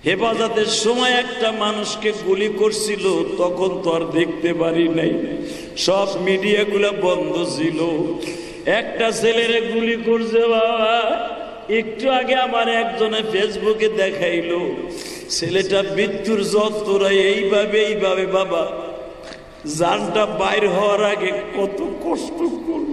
হেফাজতের সময় একটা মানুষকে গুলি করছিল, তখন তো আর দেখতে পারি নাই, সব মিডিয়াগুলো বন্ধ ছিল। একটা ছেলেরে গুলি করছে বাবা, একটু আগে আমার একজনে ফেসবুকে দেখাইলো, ছেলেটা মৃত্যুর যন্ত্রণায় এইভাবে বাবা জানটা বাইর হওয়ার আগে কত কষ্ট করল।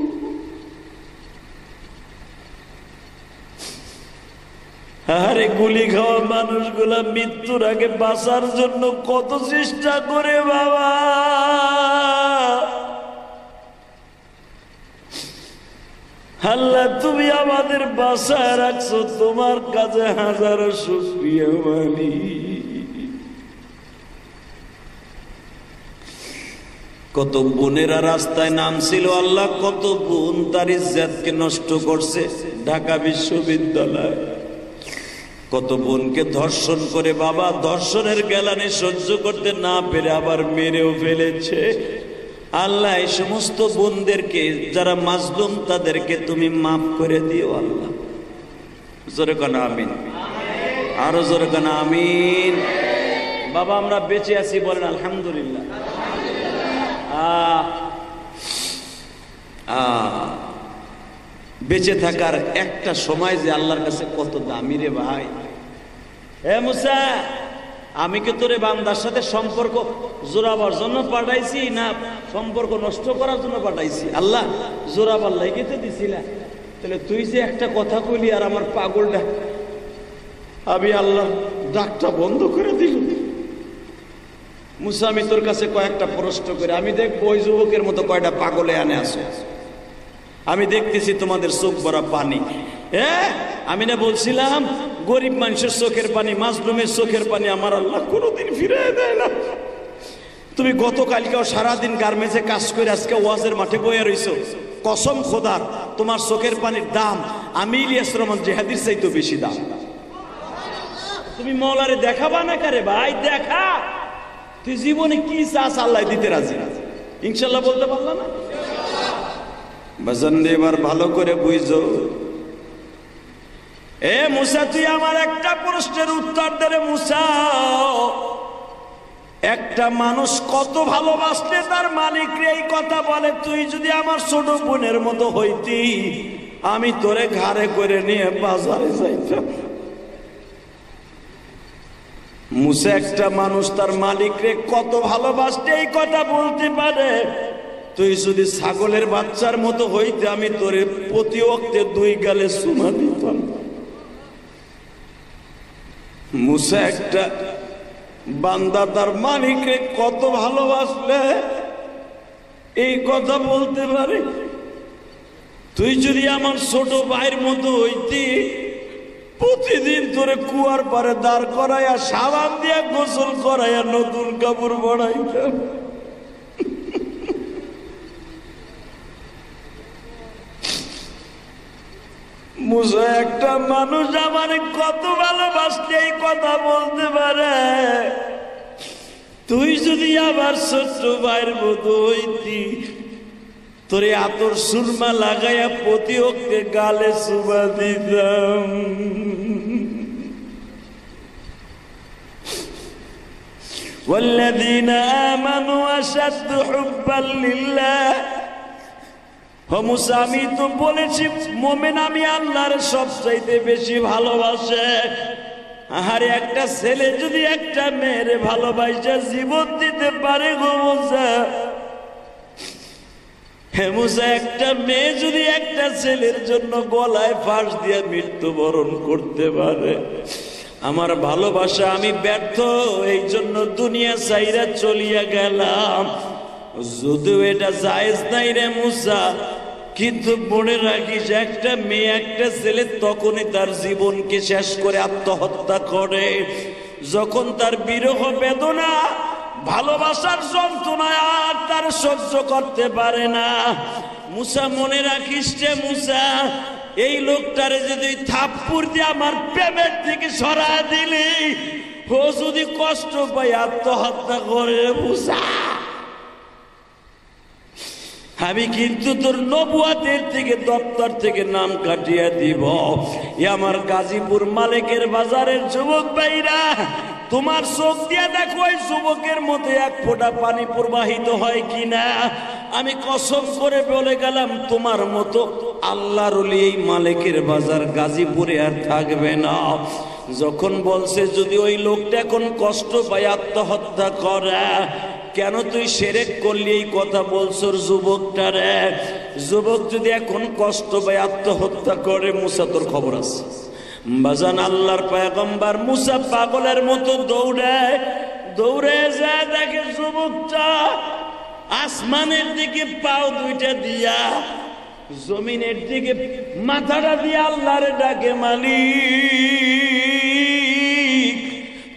আরে গুলি খাওয়া মানুষগুলা মৃত্যুর আগে বাঁচার জন্য কত চেষ্টা করে বাবা। আল্লাহ তুমি আমাদের বাঁচায় রাখছো, তোমার কাছে হাজারো শুকরিয়া মানি। কত বোনেরা রাস্তায় নামছিল আল্লাহ, কত বোন তার ইজ্জতকে নষ্ট করছে ঢাকা বিশ্ববিদ্যালয়। কত বোনকে ধর্ষণ করে বাবা, ধর্ষণের গ্যালানি সহ্য করতে না পেরে আবার মেরেও ফেলেছে। আল্লাহ এই সমস্ত বোনদেরকে যারা মাজলুম তাদেরকে তুমি মাফ করে দিও আল্লাহ। জোরে কান আমিন, আরো জোরে কান আমিন। বাবা আমরা বেঁচে আছি বলেন আলহামদুলিল্লাহ। বেঁচে থাকার একটা সময় যে আল্লাহর কাছে কত দামি রে ভাই। হে মুসা, আমি কি তোরে বান্দার সাথে সম্পর্ক জোরাবার জন্য পাঠাইছি না সম্পর্ক নষ্ট করার জন্য পাঠাইছি? আল্লাহ জোরাবার লাইগেতে দিছিলা, তাহলে তুই যে একটা কথা কইলি আর আমার পাগলটা, আমি আল্লাহ ডাকটা বন্ধ করে দিল। মুসা আমি তোর কাছে কয়েকটা প্রশ্ন করে, আমি দেখবো ওই যুবকের মতো কয়টা পাগলে আনে আসো। আমি দেখতেছি তোমাদের চোখ ভরা পানি। আমি না বলছিলাম গরিব মানুষের চোখের পানি, মাজলুমের চোখের পানি আমার আল্লাহ কোনোদিন ফিরিয়ে দেয় না। তুমি গতকালকেও সারাদিন গার্মেন্টসে কাজ করে আজকে ওয়াজের মাঠে বয়ে রইছো, কসম খোদার তোমার চোখের পানির দাম আমি ইলিয়াস রহমান জিহাদির চাইতে বেশি দাম। তুমি মওলারে দেখাবা না কারে ভাই? দেখা, তুই জীবনে কি চাস আল্লাহ দিতে রাজি, ইনশাল্লাহ বলতে পারলা না? বাজান এবার ভালো করে বুঝো। এ মুসা তুই আমার একটা প্রশ্নের উত্তর দে রে মুসা। একটা মানুষ কত ভালোবাসলে তার মালিক রে এই কথা বলে, তুই যদি আমার ছোট বোনের মতো হইতি আমি তোরে ঘাড়ে করে নিয়ে বাজারে যাইতাম। মুসা একটা মানুষ তার মালিক রে কত ভালোবাসলে এই কথা বলতে পারে, তুই যদি ছাগলের বাচ্চার মতো হইতে আমি তোরে প্রতি ওয়াক্তে 2 গালে চুমা দিতাম। মুসা একটা বান্দা তার মালিককে কত ভালোবাসলে এই কথা বলতে পারে, তুই যদি আমার ছোট ভাইয়ের মতো হইতি প্রতিদিন তোরে কুয়ার পারে দাঁড় করাইয়া সাবান দিয়া গোসল করাইয়া নতুন কাপড় বানাইতাম। মুসা একটা মানুষ আমার কত ভালোবাসলে এই কথা বলতে পারে, তুই যদি আবার ছোট্ট ভাইয়ের মতো হইতি তোরে আতর সুরমা লাগাইয়া প্রতি ওকে গালে চুমা দিতাম। والذين آمنوا أشد حبا لله। মুসা আমি তো বলেছি মুমিন আমি আল্লাহর সবচাইতে বেশি ভালোবাসে। আরে একটা ছেলে যদি একটা মেয়ের ভালোবাসা জীবন দিতে পারে গো মুসা, হে মুসা একটা মেয়ে যদি একটা ছেলের জন্য গলায় ফাঁস দিয়ে মৃত্যুবরণ করতে পারে, আমার ভালোবাসা আমি ব্যর্থ, এই জন্য দুনিয়া ছাইরা চলিয়া গেলাম। যদিও এটা জায়েজ নাই রে মুসা, কিন্তু মনে রাখিস একটা মেয়ে একটা ছেলে তখনই তার জীবনকে শেষ করে আত্মহত্যা করে যখন তার বিরহ বেদনা ভালোবাসার যন্ত্রণা আর তার সহ্য করতে পারে না। মুসা মনে রাখিস রে মুসা, এই লোকটারে যদি থাপ্পড় দিয়ে আমার প্রেমের থেকে সরা দিলি ও যদি কষ্ট পাই আত্মহত্যা করে মুসা। আমি কিন্তু তোর নবুয়াতের থেকে দপ্তর থেকে নাম কাটিয়ে দিব। আমার গাজীপুর মালিকের বাজারের যুবক ভাইরা, তোমার চোখ দিয়ে দেখো ওই যুবকের মধ্যে এক ফোঁটা পানি প্রবাহিত হয় কিনা। আমি কসম করে বলে গেলাম, তোমার মতো আল্লাহর ওলি এই মালিকের বাজার গাজীপুরে আর থাকবে না। যখন বলছে যদি ওই লোকটা এখন কষ্ট পায় আত্মহত্যা করে, কেন তুই শিরক করলি এই কথা বলছো যুবকটারে? যুবক যদি এখন কষ্ট পায় আত্মহত্যা করে, মুসা তোর খবর আছে বাজান। আল্লাহর পয়গম্বর মুসা পাগলের মতো দৌড়ে যায়, দেখে যুবকটা আসমানের দিকে পাও দুইটা দিয়া জমিনের দিকে মাথাটা দিয়ে আল্লাহরে ডাকে, মালিক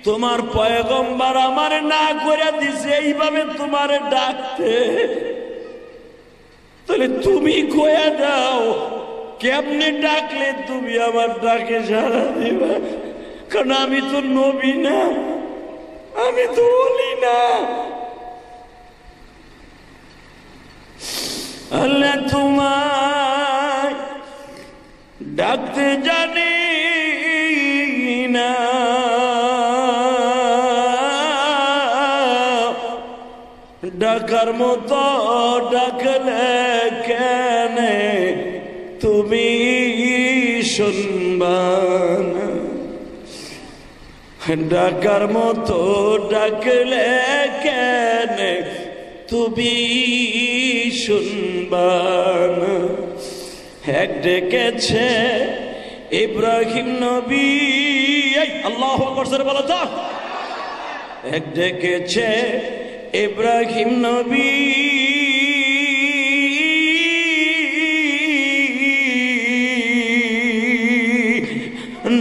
তোমার পয়গম্বর আমার না করে দিছে এইভাবে তোমারে ডাকতে, তাহলে তুমি কয়া দাও কেমনে ডাকলে তুমি আমার ডাকে সাড়া দিবা? কারণ আমি তো নবী না, আমি তো ওলি না। আল্লাহ তোমায় ডাকতে জানি না, ডাকার মতো ডাকলে কেন তুমি শুনবা না? ডাকার মতো ডাকলে কেন তুমি শুনবা না? এক ডেকেছে ইব্রাহিম নবী, আল্লাহু আকবার বলো তো। এক ডেকেছে ইব্রাহিম নবী,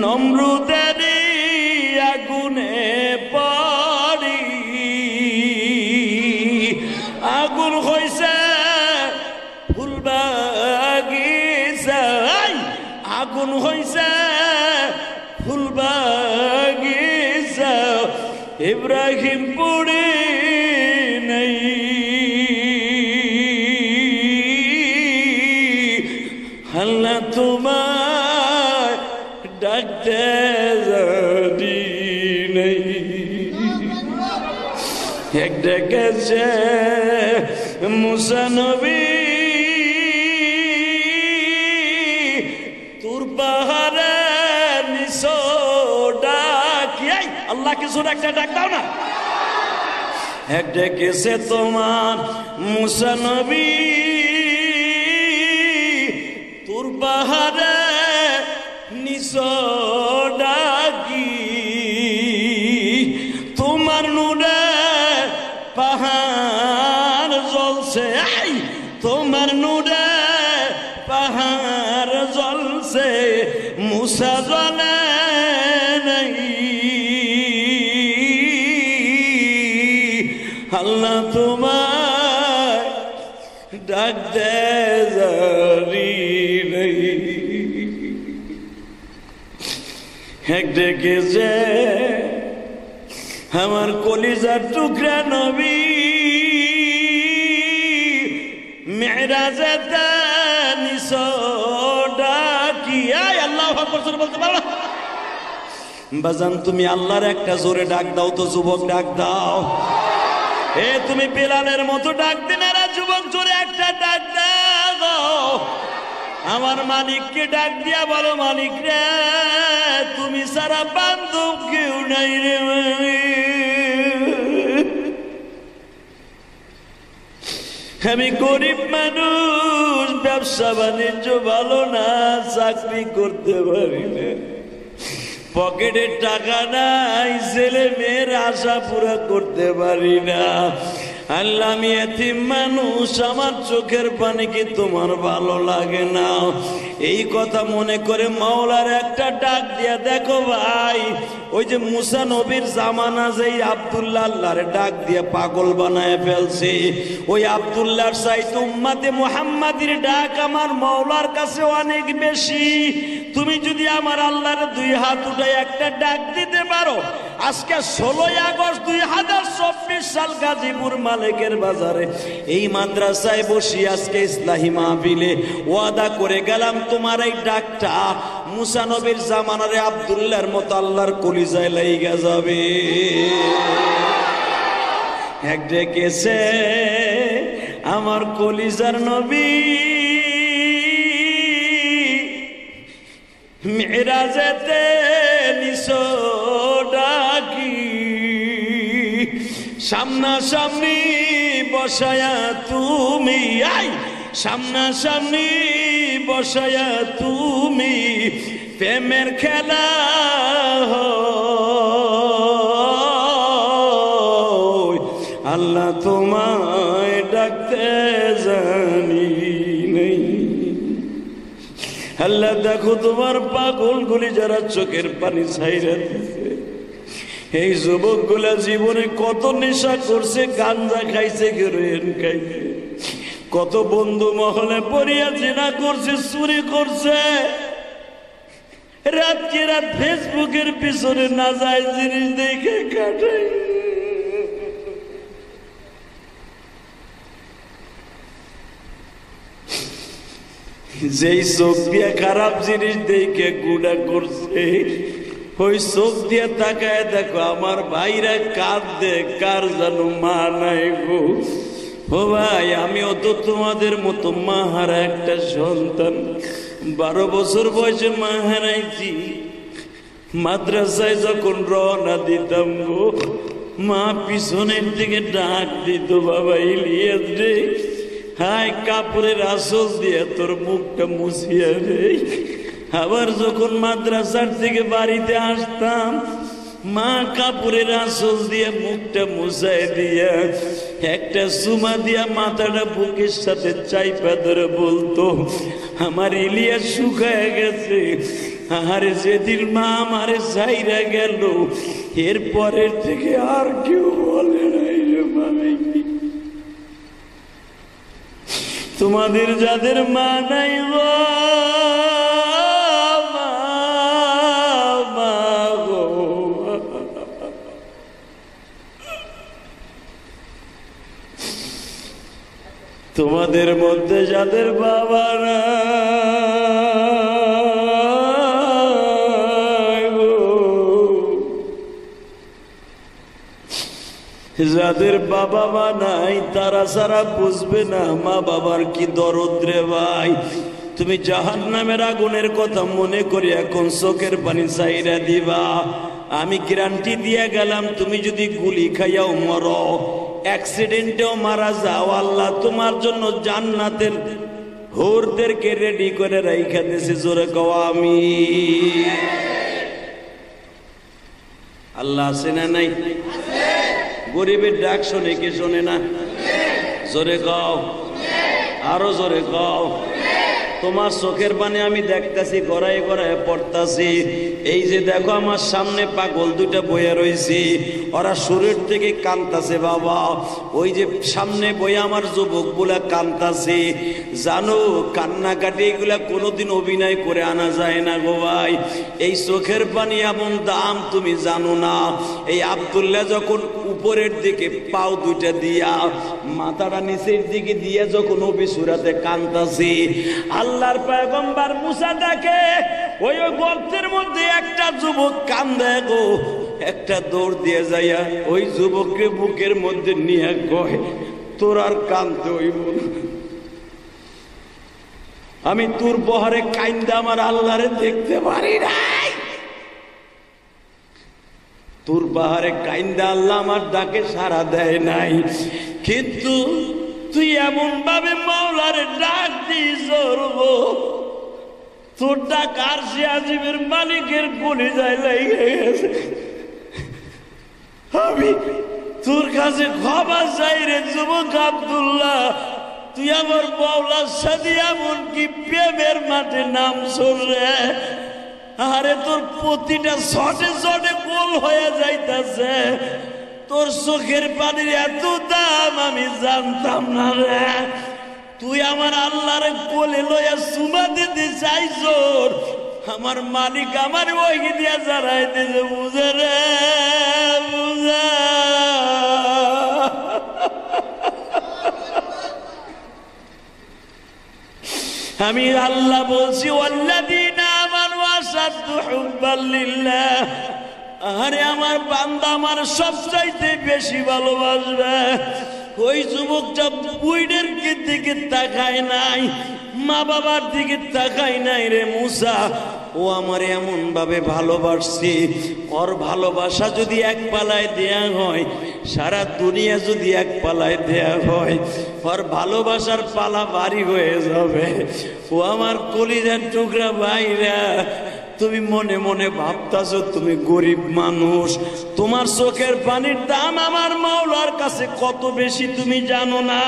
নমরুদের আগুনে পড়ি, আগুন হইছে ফুল বাগিচা, আগুন হইছে ফুল বাগিচা, ইব্রাহিম পুড়ে নাই। আল্লাহ তোমার ডাকতে জানি নাই। এক ডেকেছে মুসা নবী, তোর পাহাড়ে নিশো ডাকি, আল্লাহ কিছু একটা ডাক দাও না। এক ডেকেছে তোমার মুসা নবী, তোর পাহাড়ে নিশো ডাকি, তোমার নুরে পাহাড় জ্বলছে, তোমার নুরে পাহাড় জ্বলছে, মুসা জ্বলে নাই। আল্লাহ তোমার ডাকতে জানি নাই। এক ডেকেছে আমার কলিজার টুকরা নবী, মেরাজেতে নিশো ডাকি, আল্লাহু আকবার বলতে পারো? বাজান তুমি আল্লাহর একটা জোরে ডাক দাও তো, যুবক ডাক দাও। তুমি বেলালের মতো ডাক দিন, আর যুবক জোরে একটা ডাক দাও। আমার মালিককে ডাক দিয়া বলো, মালিক রে তুমি সারা বান্ধব কেউ নাই রে। আমি গরিব মানুষ, ব্যবসা বাণিজ্য ভালো না, চাকরি করতে পারি না, পকেটে টাকা নাই, ছেলে মেয়ের আশা পুরা করতে পারি না। আল্লাহ আমি এতিম মানুষ, আমার চোখের পানি কি তোমার ভালো লাগে না? এই কথা মনে করে মাওলার একটা ডাক দিয়া দেখো ভাই, ওই যে মুসা নবীর জামানা যেই আব্দুল্লাহ আল্লাহর ডাক দিয়ে পাগল বানায় ফেলছে, ওই আব্দুল্লাহর চাইতে উম্মতে মুহাম্মাদির ডাক আমার মাওলার কাছে অনেক বেশি। তুমি যদি আমার আল্লাহর দুই হাত উঠায় একটা ডাক দিতে পারো। আজকে 16 আগস্ট 2024 সাল গাজীপুর মালিকের বাজারে এই মাদ্রাসায় বসি আজকে ইসলাহি মাহফিলে ওয়াদা করে গেলাম, তোমার এই ডাকটা মুসা নবীর জামানারে আব্দুল্লাহর মতো আল্লাহর কলিজায় লাইগা যাবে। এক ডেকেছে আমার কলিজার নবী, মেরাজেতে নিছো ডাকি, সামনাসামনি বসায়া তুমি, আই সামনাসামনি বসায়া তুমি প্রেমের খেলা আল্লাহ তোমায় ডাকতে জানি নেই। আল্লাহ দেখো তোমার পাগল গুলি যারা চোখের পানি ছাইরা দিছে, এই যুবক গুলা জীবনে কত নেশা করছে, গাঞ্জা খাইছে, হেরোইন খাইছে, কত বন্ধু মহলে পড়িয়া জিনা করছে, চুরি করছে, রাতকে রাত ফেসবুকের পিছনে না যায় জিনিস দেখে কাটাই। যেই চোখ দিয়ে খারাপ জিনিস দেখে গুণা করছে, ওই চোখ দিয়ে তাকায় দেখো আমার ভাইরা কাঁদে, কার জানো মা নাই গো। ও ভাই, আমিও তো তোমাদের মতো মা হারা একটা সন্তান, 12 বছর বয়সে মা হারাইছি। মাদ্রাসায় যখন রওনা দিতাম গো, মা পিছনের দিকে ডাক দিত, বাবা ইলিয়াস রে, হায় কাপড়ের আঁচল দিয়ে তোর মুখটা মুছিয়া রে। আবার যখন মাদ্রাসার থেকে বাড়িতে আসতাম, মা কাপড়ের আঁচল দিয়ে মুখটা মুছাই দিয়া একটা চুমা দিয়া মাথাটা বুকের সাথে চাইপা ধরে বলতো, আমার ইলিয়াস শুকায় গেছে। আরে যেদিন মা আমারে ছাইরা গেল, এরপরের থেকে আর কেউ বলে নাই রে ভাই। তোমাদের যাদের মা নাই গো, তোমাদের মধ্যে যাদের বাবা নাই গো, যাদের বাবা মা নাই, তারা সারা বুঝবে না মা বাবার কি দরদ রে ভাই। তুমি জাহান্নামের আগুনের কথা মনে করি এখন চোখের পানি চাইরা দিবা। আমি গ্যারান্টি দিয়ে গেলাম, তুমি যদি গুলি খাইয়াও মরো, অ্যাক্সিডেন্টেও মারা যাও, আল্লাহ তোমার জন্য জান্নাতের হুরদেরকে রেডি করে রাইখা দিয়েছে। জোরে কও আমিন। আল্লাহ আছে না নাই? গরিবের ডাক শোনে কে শোনে না? জোরে কও, আরো জোরে কও। তোমার চোখের পানি আমি দেখতেছি, গড়ায় গড়ায় পড়তাছি। এই যে দেখো আমার সামনে পাগল দুইটা বইয়া রয়েছি, ওরা শুরুর থেকে কান্দাছে বাবা। ওই যে সামনে বইয়া আমার যুবক গুলা কান্দাছে। জানো কান্নাকাটি এগুলা কোনোদিন অভিনয় করে আনা যায় না গো ভাই। এই চোখের পানি এমন দাম তুমি জানো না। এই আব্দুল্লাহ যখন উপরের দিকে পাও দুইটা দিয়া মাথাটা নিচের দিকে দিয়া যখন অবিসুরাতে কান্দাছে, আল্লাহর পয়গম্বর মুসা ডাকে, ওই গর্তের মধ্যে একটা যুবক কান্দে গো। একটা দৌড় দিয়ে যাইয়া ওই যুবককে বুকের মধ্যে নিয়ে কয়, তোর আর কান্দতে হইব না, আমি তোর বহরে কাইন্দা আমার আল্লাহরে দেখতে পারি নাই। তোর পাহাড়ে কাইন্দা আল্লাহ আমার ডাকে সাড়া দেয় নাই, কিন্তু তুই এমন ভাবে মাওলারে ডাক দিস, তোর ডাক আরশে আজিমের মালিকের কলিজায় লেগে গেছে। আমি তোর কাছে ক্ষমা চাই রে যুবক আব্দুল্লাহ, তুই আমার মাওলার সাথে এমনকি প্রেমের মাঠে নাম রে। আরে তোর প্রতিটা শটে শটে গোল হয়ে যাইতাছে। তোর চোখের পানির এত দাম আমি জানতাম না রে। তুই আমার আল্লাহর কোলে লইয়া চুমা দিতে চাইছ, আমার মালিক আমার ওহি দিয়া জানাইতেছে, বুঝে রে বুঝা। আমি আল্লাহ বলছি ওয়াল্লাযীনা আমানু আশাদ্দু হুব্বান লিল্লাহ। আরে আমার বান্দা আমার সবচাইতে বেশি ভালোবাসবে। ওই যুবকটা বুইড়ের দিকে তাকায় নাই, মা বাবার দিকে তাকায় নাই রে মুসা। ও আমার এমন ভাবে ভালোবাসছি, ওর ভালোবাসা যদি এক পালায় দেয়া হয়, সারা দুনিয়া যদি এক পালায় দেয়া হয়, ওর ভালোবাসার পালা ভারী হয়ে যাবে। ও আমার কলিজার টুকরা ভাইরা, তুমি মনে মনে ভাবতাছো তুমি গরিব মানুষ, তোমার চোখের পানির দাম আমার মাওলার কাছে কত বেশি তুমি জানো না।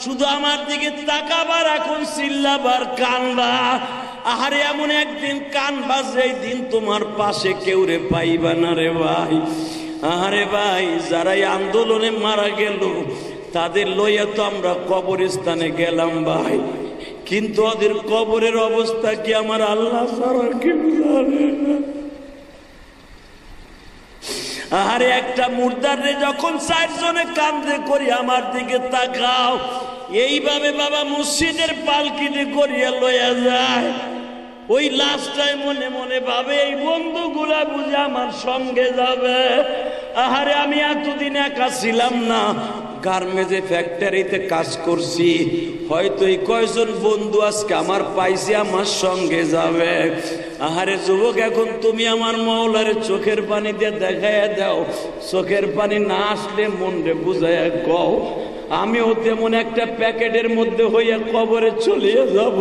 শুধু আমার দিকে তাকাবার, এখন চিল্লাবার, কানবা। আহারে এমন একদিন কানবা যেই দিন তোমার পাশে কেউ রে পাইবা না রে ভাই। আহারে ভাই, যারাই আন্দোলনে মারা গেল তাদের লইয়া তো আমরা কবরস্থানে গেলাম ভাই, কিন্তু ওদের কবরের অবস্থা কি আমার আল্লাহ ছাড়া কেউ জানে না। আরে একটা মুর্দারে যখন 4 জনে কান্দে করি আমার দিকে তাকাও, এইভাবে বাবা মসজিদের পালকিতে করিয়া লইয়া যায়। ওই লাশটায় মনে মনে ভাবে এই বন্ধুগুলা বুঝে আমার সঙ্গে যাবে। আহারে আমি এতদিন একা ছিলাম না, গার্মেন্টে ফ্যাক্টরিতে কাজ করছি, হয়তো এই কয়জন বন্ধু আজকে আমার পাইছে আমার সঙ্গে যাবে। আহারে যুবক, এখন তুমি আমার মাওলারে চোখের পানি দিয়ে দেখাইয়া দাও। চোখের পানি না আসলে মনরে বুঝাইয়া কও, আমিও তেমন একটা প্যাকেটের মধ্যে হইয়া কবরে চলিয়ে যাব।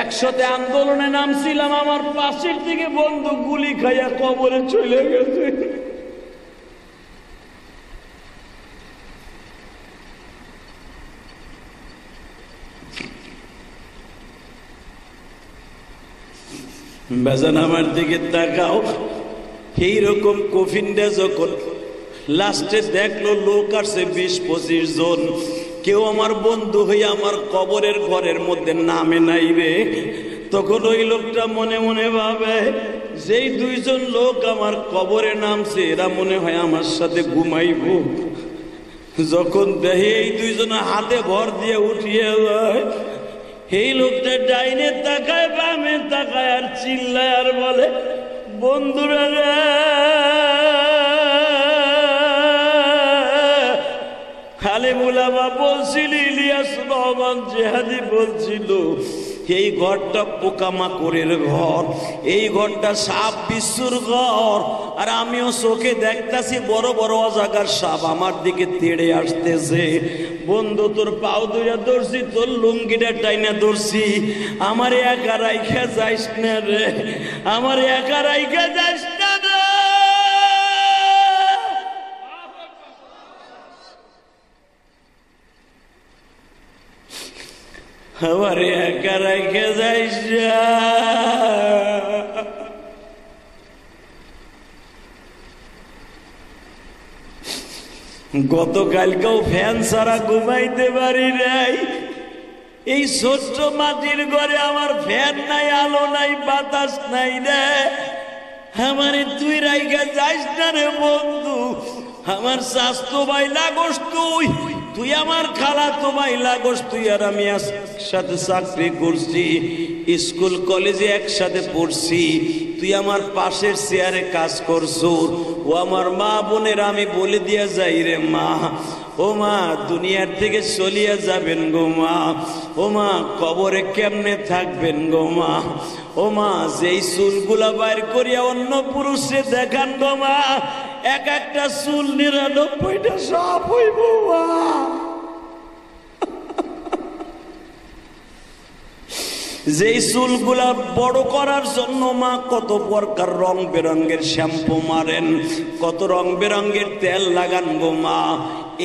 একসাথে আন্দোলনে নামছিলাম, আমার পাশের দিকে বন্ধু গুলি খাইয়া কবরে চলে গেছে। বেজান আমার দিকে তাকাও। এইরকম কফিনটা যখন লাস্টে দেখলো লোক আসছে 20-25 জন, কেউ আমার বন্ধু হয়ে আমার কবরের ঘরের মধ্যে নামে নাই রে। তখন ওই লোকটা মনে মনে ভাবে, যেই 2 জন লোক আমার কবরে নামছে এরা মনে হয় আমার সাথে ঘুমাইব। যখন দেখে এই 2 জন হাতে ভর দিয়ে উঠিয়ে যায়, এই লোকটা ডাইনে তাকায় বামে তাকায় আর চিল্লায় আর বলে, বন্ধুরা রে, আলেমুল উলামা বলছিল, ইলিয়াস রহমান জিহাদি বলছিল, এই ঘরটা পোকামাকড়ের ঘর, এই ঘরটা সাপ বিচ্ছুর ঘর। আর আমিও চোখে দেখতাছি বড় বড় অজাগার সাপ আমার দিকে তেড়ে আসতেছে। বন্ধু, তোর পাও ধইরা ধরছি, তোর লুঙ্গিটা টাইনা ধরছি, আমার একা রাইখা যাইস না রে, আমার একা রাইখা যাইস না রে। আমার একা রাইখা যাইস না। গতকালকেও ফ্যান ছাড়া ঘুমাইতে পারি নাই। এই ছোট্ট মাটির ঘরে আমার ফ্যান নাই, আলো নাই, বাতাস নাই রে। আমারে তুই রাইখা যাইস না রে বন্ধু। আমার স্বাস্থ্য ভাই লাগোস তুই, তুই আমার খালাতো ভাই লাগোস তুই। আর আমি একসাথে চাকরি করছি, স্কুল কলেজে একসাথে পড়ছি, তুই আমার পাশের চেয়ারে কাজ করছো। ও আমার মা বোনের আমি বলে দিয়া যাই রে মা, ও মা দুনিয়ার থেকে চলিয়া যাবেন গো মা, ও মা কবরে কেমনে থাকবেন গো মা, ও মা যেই চুলগুলা বাইর করিয়া অন্য পুরুষে দেখান গো মা, এক একটা চুল 99টা সাপ হইব মা। যেই চুলগুলা বড় করার জন্য মা কত প্রকার রং বেরঙের শ্যাম্পু মারেন, কত রং বেরঙের তেল লাগান গো মা,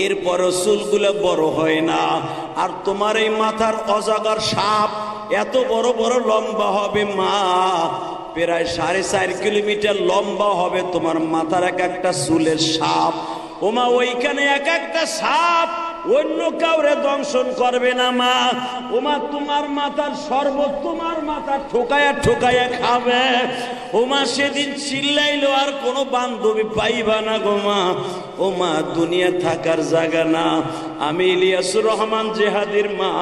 এরপরও চুলগুলা বড় হয় না। আর তোমার এই মাথার অজাগার সাপ এত বড় বড় লম্বা হবে মা, প্রায় 4.5 কিলোমিটার লম্বা হবে তোমার মাথার এক একটা চুলের সাপ। ও মা ওইখানে এক একটা সাপ অন্য কাউরে দংশন করবে না মা। ও মা, তোমার মাথার শরবত তোমার মাথা ঠোকায়া ঠোকায়া খাবে। ও মা, সেদিন চিল্লাইলো আর কোনো বান্ধবী পাইবা না গো মা। ও মা, দুনিয়া থাকার জায়গা না। আমি ইলিয়াসুর রহমান জেহাদির মা,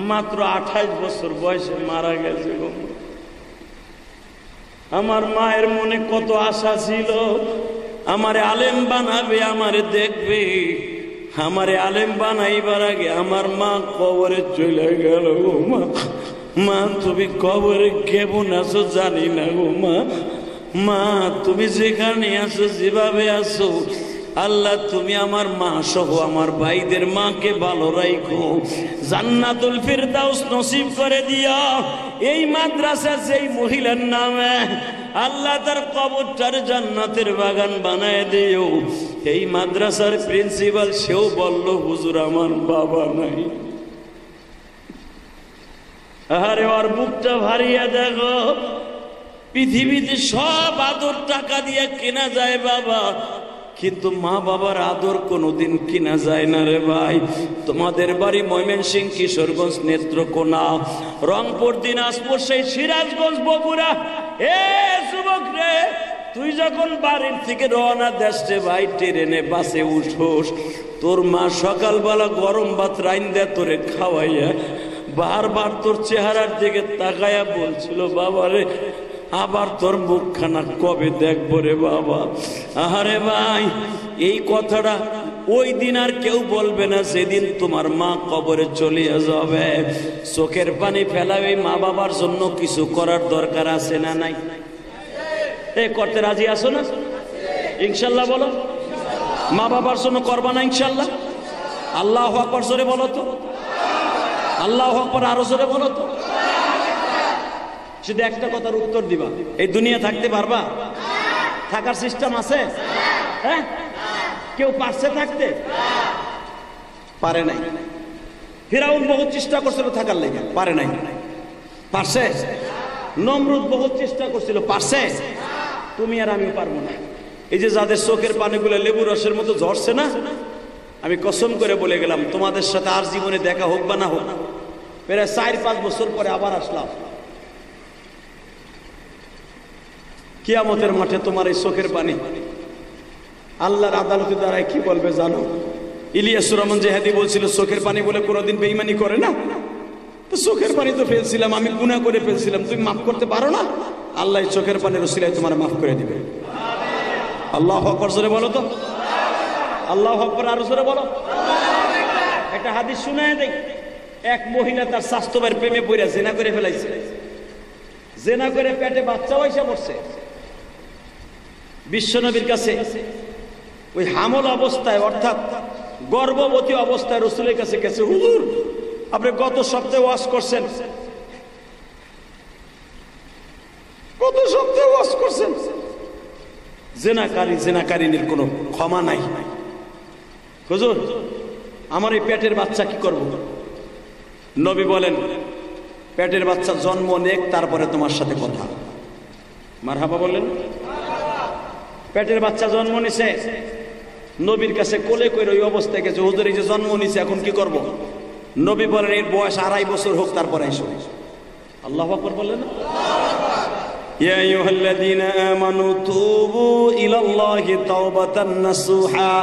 মাত্র 28 বছর বয়সে মারা গেছে গো। আমার মায়ের মনে কত আশা ছিল, আমারে আলেম বানাবে, আমারে দেখবে। আমারে আলেম বানাইবার আগে আমার মা কবরে চলে গেল গো মা। মা, তুমি কবরে কেমন আছো জানি না গো মা। মা, তুমি যেখানে আছো, যেভাবে আছো, আল্লাহ তুমি আমার মা সহ আমার ভাইদের মাকে ভালো রাখো, জান্নাতুল ফিরদাউস নসিব করে দিও। এই মাদ্রাসা যেই মহিলার নামে, আল্লাহ তার কবরটার জান্নাতের বাগান বানায় দিও। এই মাদ্রাসার প্রিন্সিপাল সেও বলল, হুজুর আমার বাবা নাই। আরে ওর বুকটা ভারিয়া দেখো। পৃথিবীতে সব আদর টাকা দিয়ে কেনা যায় বাবা, কিন্তু মা বাবার আদর কোনোদিন কিনা যায় না রে ভাই। তোমাদের বাড়ি ময়মনসিংহ, কিশোরগঞ্জ, নেত্রকোনা, রংপুর, দিনাজপুর, সেই সিরাজগঞ্জ, বগুড়া। এ যুবক রে, তুই যখন বাড়ির থেকে রওনা দেশ রে ভাই, ট্রেনে বাসে উঠোস, তোর মা সকালবেলা গরম ভাত রাইন্দা তোরে খাওয়াইয়া বারবার তোর চেহারার দিকে তাকায়া বলছিল, বাবা রে, আবার তোর মুখখানা কবে দেখবো রে বাবা। আরে ভাই, এই কথাটা ওই দিন আর কেউ বলবে না যেদিন তোমার মা কবরে চলে যাবে। চোখের পানি ফেলাবে মা বাবার জন্য কিছু করার দরকার আছে না নাই? এ করতে রাজি আছো না? ইনশাল্লাহ বলো। মা বাবার জন্য করবা না ইনশাল্লাহ? আল্লাহু আকবার জোরে বলো তো। আল্লাহু আকবার আরো জোরে বলো তো। শুধু একটা কথার উত্তর দিবা, এই দুনিয়া থাকতে পারবা? থাকার সিস্টেম আছে? হ্যাঁ, কেউ পারছে থাকতে? পারে নাই। ফিরাউন বহুত চেষ্টা করছিল থাকার লেগে, পারে নাই। পারছে? নমরুদ বহুত চেষ্টা করছিল, পারছে? তুমি আর আমি পারবো না। এই যে যাদের চোখের পানিগুলো লেবু রসের মতো ঝরছে না, আমি কসম করে বলে গেলাম, তোমাদের সাথে আর জীবনে দেখা হোক বা না হোক, প্রায় 4-5 বছর পরে আবার আসলাম। কিয়ামতের মাঠে তোমার এই চোখের পানি আল্লাহর আদালতে দাঁড়ায় কি বলবে জানো? ইলিয়াসুর রহমান জেহাদি বলছিল, চোখের পানি বলে কোনোদিন বেঈমানি করে না। তো চোখের পানি তো ফেলছিলাম, আমি গুনাহ করে ফেলছিলাম, তুমি মাফ করতে পারো না? আল্লাহ চোখের পানির ওসিলায় তোমার মাফ করে দিবে। আল্লাহু আকবার জোরে বলো তো। আল্লাহু আকবার আরো জোরে বলো। একটা হাদিস শুনায় দেই। এক মহিলা তার স্বাস্থ্য ভাইয়ের প্রেমে পড়ে জিনা করে ফেলাইছে। জিনা করে পেটে বাচ্চা হইসা পড়ছে। বিশ্বনবীর কাছে ওই হামল অবস্থায়, অর্থাৎ গর্ভবতী অবস্থায় রাসূলের কাছে গেছে, হুজুর আপনি গত সপ্তাহে ওয়াজ করছেন, গত সপ্তাহে ওয়াজ করছেন জিনাকারীর কোনো ক্ষমা নাই। হুজুর আমার এই পেটের বাচ্চা কি করব? নবী বলেন, পেটের বাচ্চা জন্ম নেক, তারপরে তোমার সাথে কথা। মারহাবা বললেন। পেটের বাচ্চা জন্ম নিছে, নবীর কাছে কোলে কইরা ওই অবস্থায় গেছে, হুজুর এই যে জন্ম নিছে এখন কি করব? নবী বলেন, এর বয়স 2.5 বছর হোক, তারপরে আইসো। আল্লাহু আকবার বললেন। ইয়া আইয়ুহাল্লাযীনা আমানু তুবু ইলাল্লাহি তাওবাতান নাসুহা।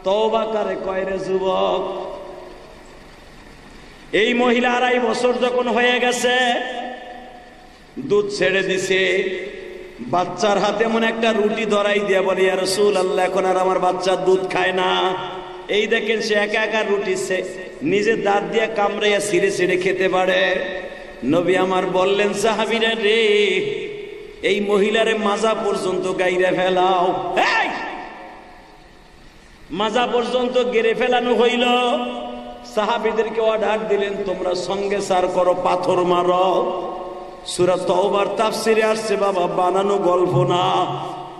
তওবা করে কয় রে যুবক? এই মহিলা 2.5 বছর যখন হয়ে গেছে, দুধ ছেড়ে দিছে, বাচ্চার হাতে মনে একটা রুটি ধরাই দিয়া বলে, ইয়া রাসূলুল্লাহ এখন আর আমার বাচ্চা দুধ খায় না। এই দেখেন সে একা একা রুটি নিজে দাঁত দিয়ে কামড়াইয়া ছিঁড়ে ছিঁড়ে খেতে পারে। নবী আমার বললেন, সাহাবীরা রে, এই মহিলারে মাজা পর্যন্ত গাইরা ফেলাও। এই মাজা পর্যন্ত গেড়ে ফেলানো হইল। সাহাবীদেরকে অর্ডার দিলেন, তোমরা সঙ্গে সার করো, পাথর মারো। সূরা তাওবার তাফসিরে আসছে বাবা, বানানো গল্প না।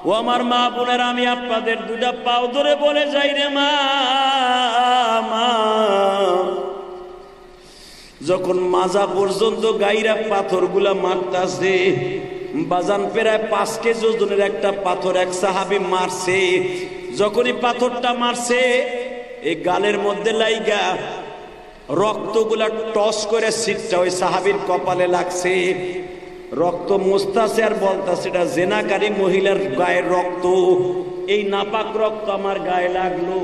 ও আমার মা বোনের, আমি আপনাদের 2টা পাও ধরে বলে যাই রে মা, যখন মাজা পর্যন্ত গাইরা পাথরগুলা মারতাছে, বাজান প্রায় 5 কেজি ওজনের একটা পাথর এক সাহাবী মারছে। যখনই পাথরটা মারছে, এই গালের মধ্যে লাইগা রক্তগুলা টস করে সিটটা ওই সাহাবীর কপালে লাগছে। রক্ত মুছতাছে আর বলতাছে এটা জেনাকারী মহিলার গায়ের রক্ত, এই নাপাক রক্ত আমার গায়ে লাগলো।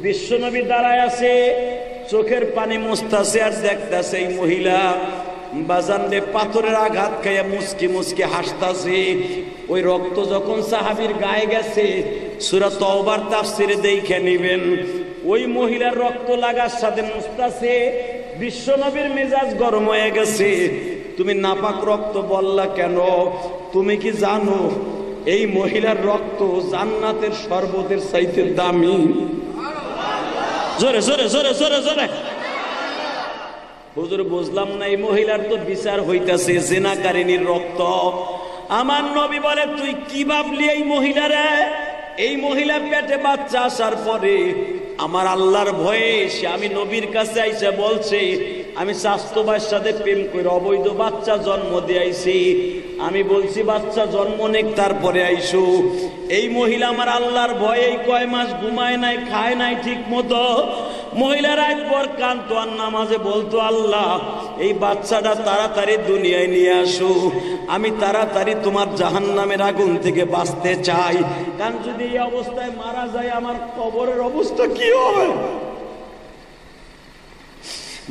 বিশ্বনবী দাঁড়ায় আছে, চোখের পানি মুছতাছে আর দেখতাছে এই মহিলা বাজানরে পাথরের আঘাত খাইয়া মুচকি মুচকি হাসতাছে। ওই রক্ত যখন সাহাবীর গায়ে গেছে, সূরা তওবার তাফসিরে দেখে নিবেন, ওই মহিলার রক্ত লাগার সাথে মুছতাছে। বিশ্বনবীর মেজাজ গরম হয়ে গেছে, তুমি নাপাক রক্ত বললা কেন? তুমি কি জানো এই মহিলার রক্ত জান্নাতের শরবতের চাইতে দামি? জোরে জোরে জোরে জোরে জোরে। হুজুর বুঝলাম না, এই মহিলার তো বিচার হইতাছে জিনাকারিনীর রক্ত। আমার নবী বলে তুই কি ভাবলি এই মহিলারে? এই মহিলা পেটে বাচ্চা আসার পরে আমার আল্লাহর ভয়ে সে আমি নবীর কাছে আইসা বলছে আমি স্বাস্থ্য ভাইয়ের সাথে প্রেম করে অবৈধ বাচ্চা জন্ম দিয়ে আইছি। আমি বলছি বাচ্চা জন্ম নেক তারপরে আইসো। এই মহিলা আমার আল্লাহর ভয়ে কয় মাস ঘুমায় নাই, খায় নাই ঠিক মতো। মহিলা রাত পর কাঁদতো আর নামাজে বলতো আল্লাহ এই বাচ্চাটা তাড়াতাড়ি দুনিয়ায় নিয়ে আসো, আমি তাড়াতাড়ি তোমার জাহান্নামের আগুন থেকে বাঁচতে চাই, কারণ যদি এই অবস্থায় মারা যায় আমার কবরের অবস্থা কি হবে?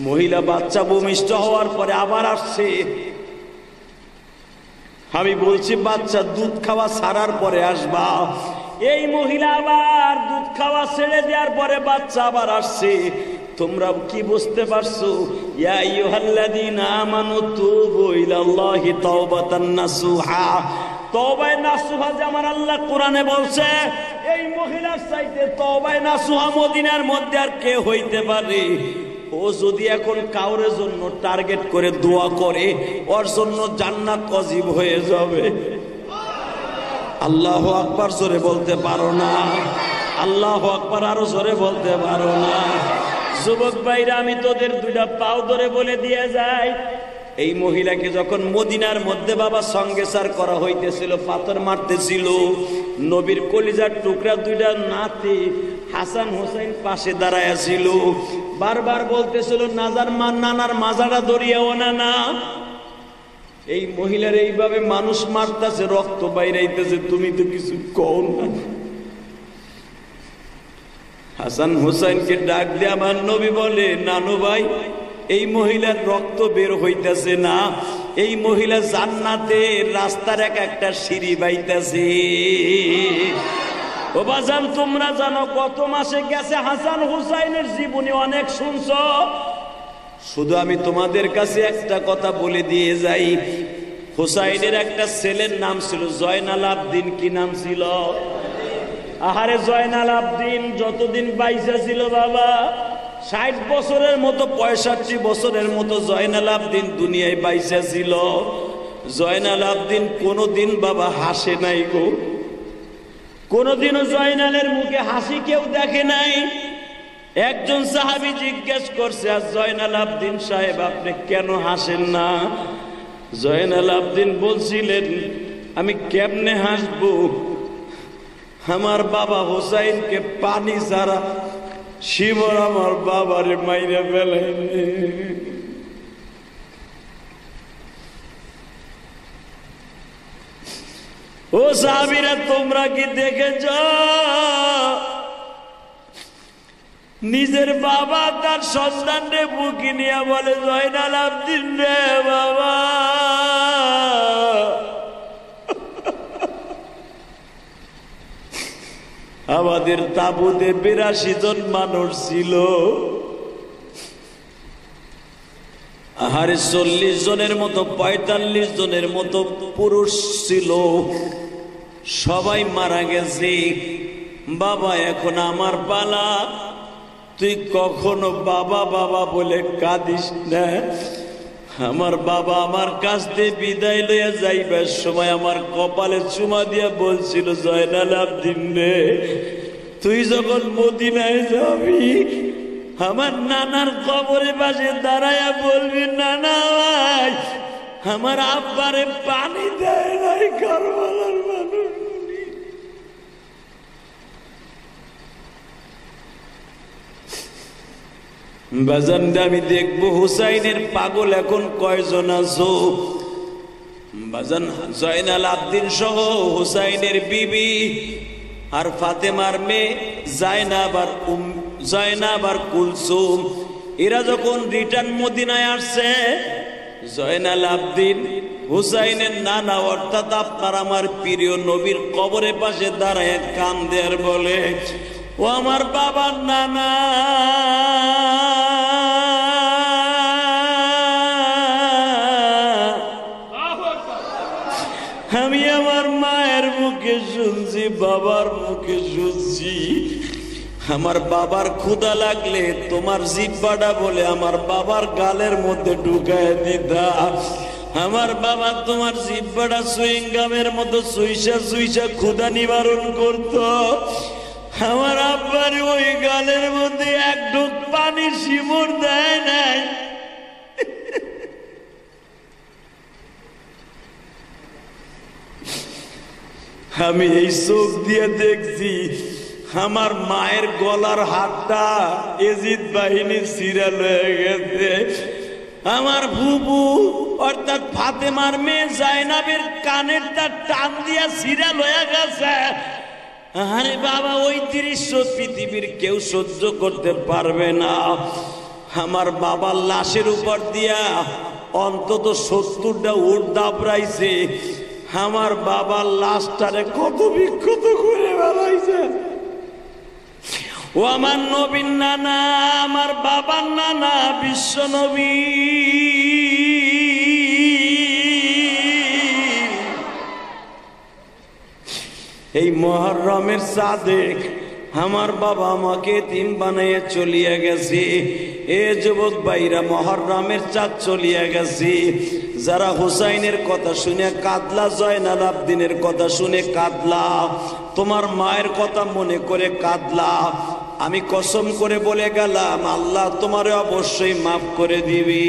মহিলা বাচ্চা ভূমিষ্ঠ হওয়ার পরে আবার আসছে। আমি বলছি বাচ্চা দুধ খাওয়া ছাড়ার পরে আসবা। এই মহিলা আবার দুধ খাওয়া ছেড়ে দেওয়ার পরে বাচ্চা আবার আসছে। তোমরা কি বুঝতে পারছো? ইয়া আইয়ুহাল্লাযীনা আমানু তুবু ইলাল্লাহি তাওবাতান নাসুহা। তওবায়ে নাসুহা যে আমার আল্লাহ কোরআনে বলছে, এই মহিলার চাইতে তওবায়ে নাসুহা মদিনার মধ্যে আর কে হইতে পারে? ও যদি এখন কাউরে জন্য টার্গেট করে দোয়া করে, ওর জন্য জান্নাত ওয়াজিব হয়ে যাবে। আল্লাহু আকবার জোরে বলতে পারো না? আল্লাহু আকবার আরো জোরে বলতে পারো না? যুবক ভাইরা, আমি তোদের দুইটা পাও ধরে বলে দিয়ে যাই, এই মহিলাকে যখন মদিনার মধ্যে বাবা সঙ্গেসার করা হইতেছিল, পাথর মারতেছিল, নবীর কলিজার টুকরা দুইটা নাতি হাসান হোসেন পাশে দাঁড়ায় ছিল, বারবার বলতেছিল নানার মাজারা ধরিয়াও না না। এই মহিলার এইভাবে মানুষ মারতেছে, রক্ত বাইরাইতেছে, তুমি তো কিছু কও না। হাসান হোসেনকে ডাক দিয়ে আমার নবী বলে, নানু ভাই এই মহিলার রক্ত বের হইতেছে না, এই মহিলা জান্নাতের রাস্তার একটা সিঁড়ি বাইতেছে। ও বাজান, তোমরা জানো গত মাসে গেছে হাসান হুসাইনের জীবনী অনেক শুনছো। শুধু আমি তোমাদের কাছে একটা কথা বলে দিয়ে যাই, হুসাইনের একটা ছেলের নাম ছিল জয়নাল আবদিন। কি নাম ছিল? আহারে জয়নাল আবদিন যতদিন বাইসা ছিল বাবা, 60 বছরের মতো 65 বছরের মতো জয়নাল আবদিন দুনিয়ায় বাইসা ছিল। জয়নাল আবদিন কোনোদিন বাবা হাসে নাই গো, কোনোদিনও জয়নালের মুখে হাসি কেউ দেখে নাই। একজন সাহাবী জিজ্ঞেস করছে, আর জয়নাল আবদিন সাহেব আপনি কেন হাসেন না? জয়নাল আবদিন বলছিলেন, আমি কেমনে হাসবো, আমার বাবা হুসাইনকে পানি ছাড়া শিবর আমার বাবারে মাইরে ফেলেনি। ও সাহাবীরা, তোমরা কি দেখেছ নিজের বাবা তার সন্তানরে বুকে নিয়ে বলে, জয়নাল আবদিন রে বাবা, আমাদের তাঁবুতে 82 জন মানুষ ছিল, আহারে 40 জনের মতো 45 জনের মতো পুরুষ ছিল, সবাই মারা গেছে। বাবা এখন আমার পালা, তুই কখনো বাবা বাবা বলে কাঁদিস না। আমার বাবা আমার কাছ থেকে বিদায় লইয়া যাইবার সময় আমার কপালে চুমা দিয়া বলছিল, জয়নাল আবদিন রে, তুই যখন মদিনায় যাবি আমার নানার কবরের পাশে দাঁড়াইয়া বলবি, নানা ভাই আমার আব্বারে পানি দেয় নাই কারবালার মানুষ। বাজান আমি দেখবো হুসাইনের পাগল এখন কয়জন আছো? বাজান জয়নাল আবদিন সহ হুসাইনের বিবি আর ফাতেমার মেয়ে জায়নাব আর কুলসুম, এরা যখন রিটার্ন মদিনায় আসছে, জয়নাল আবদিন হুসাইনের নানা অর্থাৎ আপনার আমার প্রিয় নবীর কবরের পাশে দাঁড়ায় কান্দে আর বলে, ও আমার বাবার নানা, আমি আমার মায়ের মুখে শুনছি, বাবার মুখে শুনছি, আমার বাবার ক্ষুধা লাগলে তোমার জিহ্বাটা বলে আমার বাবার গালের মধ্যে ঢুকায় দিতা। আমার বাবা তোমার জিহ্বাটা সুইংগামের মতো সুইসা সুইসা ক্ষুধা নিবারণ করত। আমার আব্বার ওই গালের মধ্যে এক ঢোক পানি শিমুর দেয় নাই। আমি এই চোখ দিয়ে দেখছি আমার মায়ের গলার হাতটা এজিদ বাহিনী সিরিয়াল হয়ে গেছে। আমার বুবু অর্থাৎ ফাতেমার মেয়ে জায়নাবের কানের তার টান দিয়া সিরিয়াল হয়ে গেছে। আরে বাবা, ওই দৃশ্য পৃথিবীর কেউ সহ্য করতে পারবে না। আমার বাবার লাশের উপর দিয়া অন্তত 70টা উট দাবড়াইছে। আমার বাবার লাশটারে কত বিক্ষত করে বেড়াইছে। ও আমার নবীর নানা, আমার বাবার নানা বিশ্ব নবী, এই মুহররমের সাদেক আমার বাবা আমাকে এতিম বানাইয়ে চলিয়া গেছে। এ যুবক ভাইরা, মুহররমের চাঁদ চলিয়া গেছে। যারা হুসাইনের কথা শুনে কাঁদলা, জয়নাল আবদিনের কথা শুনে কাঁদলা, তোমার মায়ের কথা মনে করে কাঁদলা, আমি কসম করে বলে গেলাম আল্লাহ তোমারে অবশ্যই মাফ করে দিবি।